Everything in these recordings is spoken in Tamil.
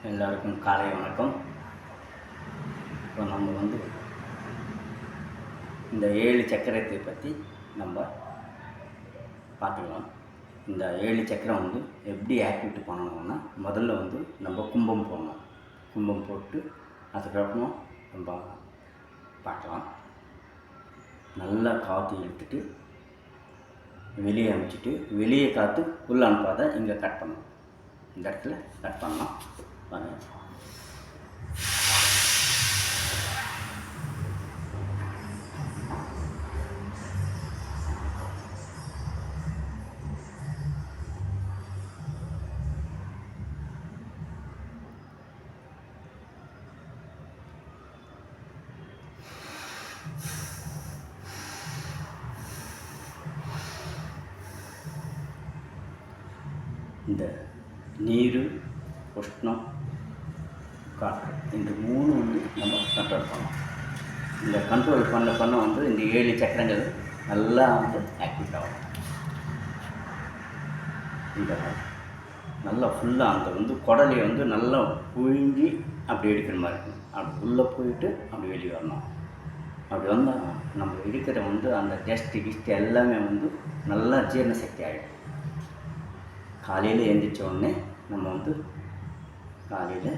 எல்லாருக்கும் காலை வணக்கம். இப்போ நம்ம இந்த 7 சக்கரத்தை பற்றி நம்ம பார்த்துக்கலாம். இந்த 7 சக்கரம் எப்படி ஆக்டிவிட்டி பண்ணணும்னா, முதல்ல நம்ம கும்பம் போடணும். கும்பம் போட்டு அதுக்கப்புறமா நம்ம பார்க்கலாம். நல்லா காற்று இழுத்துட்டு வெளியே அனுப்பிச்சிட்டு, வெளியே காற்று உள்ளே அனுப்பாத இங்கே கட் பண்ணணும். இந்த இடத்துல கட் பண்ணலாம். பாருங்கள். இந்த நீர், உஷ்ணம், காற்று இந்த 3 நம்ம கண்ட்ரோல் பண்ணலாம். இந்த கண்ட்ரோல் பண்ண இந்த 7 சக்கரங்கள் நல்லா ஆக்டிவேட் ஆகும். இந்த நல்லா ஃபுல்லாக அந்த குடலை நல்லா புழிஞ்சி அப்படி எடுக்கிற மாதிரி இருக்கணும். அப்படி உள்ளே போயிட்டு அப்படி வெளியே வரணும். அப்படி வந்தால் நம்ம இருக்கிற அந்த டெஸ்ட்டு எல்லாமே நல்லா ஜீரண சக்தி ஆகிடும். காலையில் எழுந்திரிச்ச உடனே நம்ம காலையில்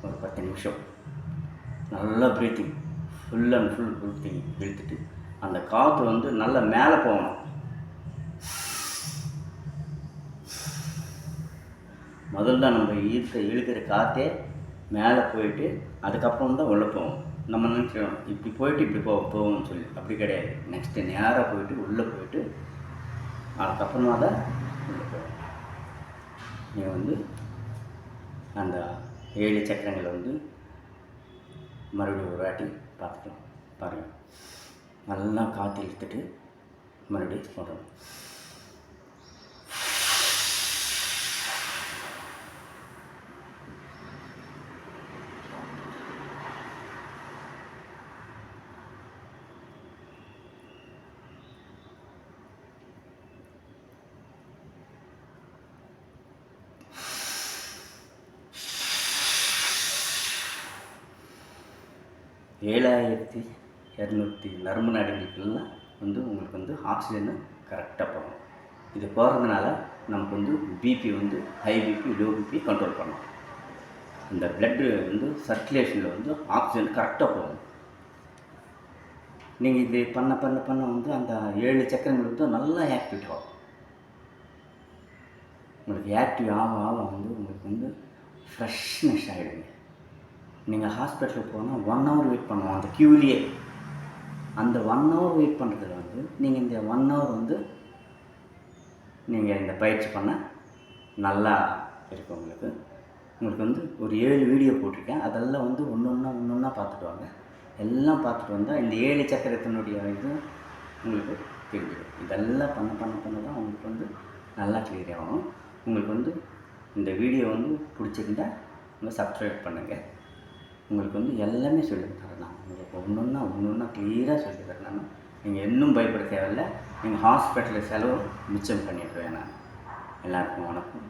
ஒரு 10 நிமிஷம் நல்லா breathing, full and full breathing இழுத்துட்டு அந்த காற்று நல்லா மேலே போகணும். முதல்ல நம்ம இழுக்கிற காற்றே மேலே போயிட்டு அதுக்கப்புறம் தான் உள்ளே போவோம். நம்ம நினச்சிடும் இப்படி போயிட்டு இப்படி போவோம்னு சொல்லி. அப்படி கிடையாது. நெக்ஸ்ட்டு நேராக போயிட்டு உள்ளே போயிட்டு அதுக்கப்புறமா தான் உள்ளே போவோம். நீ அந்த 7 சக்கரங்களை மறுபடியும் ஒரு வாட்டி பார்த்துக்கலாம். பாருங்கள். நல்லா காற்று இழுத்துட்டு மறுபடியும் போடணும். ஏழாயிரத்தி 200 நரம்பு நாடிகளுக்கெல்லாம் உங்களுக்கு ஆக்சிஜன் கரெக்டாக போகும். இது போகிறதுனால நமக்கு BP high BP, low BP control பண்ணணும். இந்த பிளட்டு சர்க்குலேஷனில் ஆக்சிஜன் கரெக்டாக போகும். நீங்கள் இது பண்ண அந்த 7 சக்கரங்கள் நல்லா ஆக்டிவேட் ஆகும். உங்களுக்கு ஆக்டிவ் ஆக உங்களுக்கு ஃப்ரெஷ்னஸ் ஆகிடுங்க. நீங்கள் ஹாஸ்பிட்டலுக்கு போனால் 1 hour வெயிட் பண்ணுவோம் அந்த க்யூலேயே. அந்த 1 hour வெயிட் பண்ணுறதுல நீங்கள் இந்த 1 hour நீங்கள் இந்த பயிற்சி பண்ண நல்லா இருக்கும். உங்களுக்கு ஒரு 7 வீடியோ போட்டிருக்கேன். அதெல்லாம் ஒன்று ஒன்றா பார்த்துட்டு வாங்க. எல்லாம் பார்த்துட்டு வந்தால் இந்த 7 சக்கரத்தினுடைய இது உங்களுக்கு தெரிஞ்சிடும். இதெல்லாம் பண்ண தான் உங்களுக்கு நல்லா கிளியர் ஆகும். உங்களுக்கு இந்த வீடியோ பிடிச்சிருந்தா சப்ஸ்கிரைப் பண்ணுங்கள். உங்களுக்கு எல்லாமே சொல்லித்தரேன். நான் உங்களுக்கு ஒன்று ஒன்றா கிளியராக சொல்லித்தரேன். நான் நீங்கள் இன்னும் பயப்பட தேவையில்லை. நீங்கள் ஹாஸ்பிட்டலில் செலவு மிச்சம் பண்ணிடுவேன். நான் எல்லாருக்கும் வணக்கம்.